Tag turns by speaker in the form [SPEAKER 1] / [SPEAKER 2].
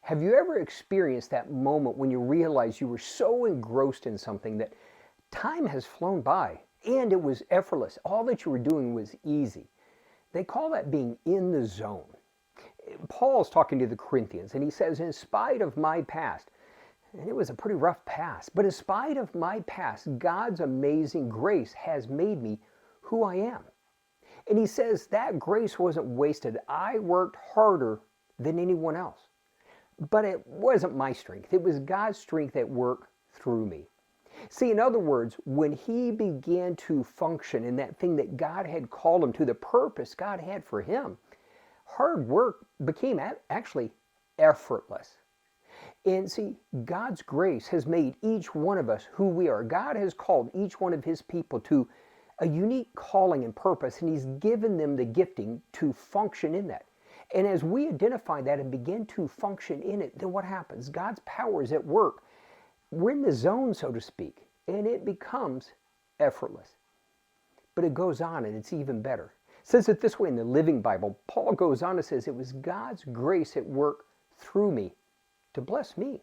[SPEAKER 1] Have you ever experienced that moment when you realize you were so engrossed in something that time has flown by and it was effortless? All that you were doing was easy. They call that being in the zone. Paul's talking to the Corinthians and he says, in spite of my past, and it was a pretty rough past, but in spite of my past, God's amazing grace has made me who I am. And he says that grace wasn't wasted. I worked harder than anyone else. But it wasn't my strength. It was God's strength at work through me. See, in other words, when he began to function in that thing that God had called him to, the purpose God had for him, hard work became actually effortless. And see, God's grace has made each one of us who we are. God has called each one of his people to a unique calling and purpose, and he's given them the gifting to function in that. And as we identify that and begin to function in it, then what happens? God's power is at work. We're in the zone, so to speak, and it becomes effortless. But it goes on and it's even better. It says it this way in the Living Bible. Paul goes on and says, it was God's grace at work through me to bless me.